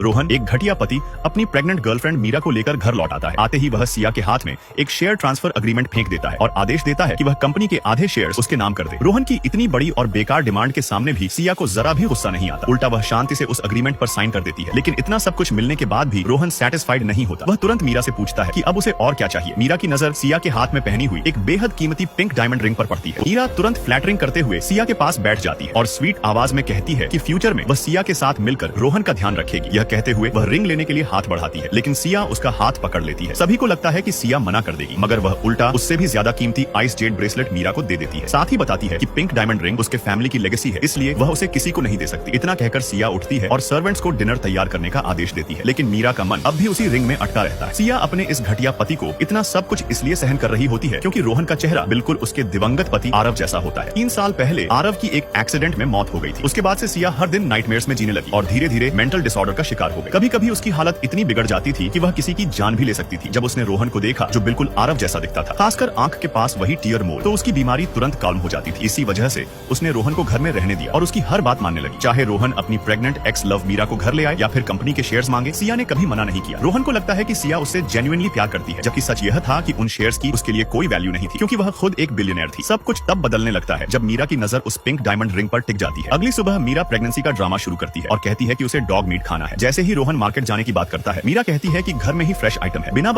रोहन, एक घटिया पति, अपनी प्रेग्नेंट गर्लफ्रेंड मीरा को लेकर घर लौट आता है। आते ही वह सिया के हाथ में एक शेयर ट्रांसफर अग्रीमेंट फेंक देता है और आदेश देता है कि वह कंपनी के आधे शेयर्स उसके नाम कर दे। रोहन की इतनी बड़ी और बेकार डिमांड के सामने भी सिया को जरा भी गुस्सा नहीं आता। उल्टा वह शांति से उस अग्रीमेंट पर साइन कर देती है। लेकिन इतना सब कुछ मिलने के बाद भी रोहन सेटिस्फाइड नहीं होता। वह तुरंत मीरा से पूछता है कि अब उसे और क्या चाहिए। मीरा की नजर सिया के हाथ में पहनी हुई एक बेहद कीमती पिंक डायमंड रिंग पर पड़ती है। मीरा तुरंत फ्लैटरिंग करते हुए सिया के पास बैठ जाती है और स्वीट आवाज में कहती है कि फ्यूचर में वह सिया के साथ मिलकर रोहन का ध्यान रखेगी। यह कहते हुए वह रिंग लेने के लिए हाथ बढ़ाती है, लेकिन सिया उसका हाथ पकड़ लेती है। सभी को लगता है कि सिया मना कर देगी, मगर वह उल्टा उससे भी ज्यादा कीमती आइस जेड ब्रेसलेट मीरा को दे देती है। साथ ही बताती है कि पिंक डायमंड रिंग उसके फैमिली की लेगेसी है, इसलिए वह उसे किसी को नहीं दे सकती। इतना कहकर सिया उठती है और सर्वेंट्स को डिनर तैयार करने का आदेश देती है, लेकिन मीरा का मन अब भी उसी रिंग में अटका रहता है। सिया अपने इस घटिया पति को इतना सब कुछ इसलिए सहन कर रही होती है क्योंकि रोहन का चेहरा बिल्कुल उसके दिवंगत पति आरव जैसा होता है। 3 साल पहले आरव की एक एक्सीडेंट में मौत हो गई थी। उसके बाद से सिया हर दिन नाइटमेयर्स में जीने लगी और धीरे धीरे मेंटल डिसऑर्डर का शिकार हो गई। कभी कभी उसकी हालत इतनी बिगड़ जाती थी कि वह किसी की जान भी ले सकती थी। जब उसने रोहन को देखा जो बिल्कुल आरव जैसा दिखता था, खासकर आंख के पास वही टीयर मोल, तो उसकी बीमारी तुरंत काल्म हो जाती थी। इसी वजह से उसने रोहन को घर में रहने दिया और उसकी हर बात मानने लगी। चाहे रोहन अपनी प्रेग्नेंट एक्स लव मीरा को घर ले आए या फिर कंपनी के शेयर्स मांगे, सिया ने कभी मना नहीं किया। रोहन को लगता है कि सिया उससे जेन्युइनली प्यार करती है, जबकि सच यह था कि उन शेयर्स की उसके लिए कोई वैल्यू नहीं थी क्योंकि वह खुद एक बिलियनर थी। सब कुछ तब बदलने लगता है जब मीरा की नजर उस पिंक डायमंड रिंग पर टिक जाती है। अगली सुबह मीरा प्रेगनेंसी का ड्रामा शुरू करती है और कहती है कि उसे डॉग मीट खाना है। जैसे ही रोहन मार्केट जाने की बात करता है, मीरा कहती है कि घर में ही फ्रेश आइटम है। बिना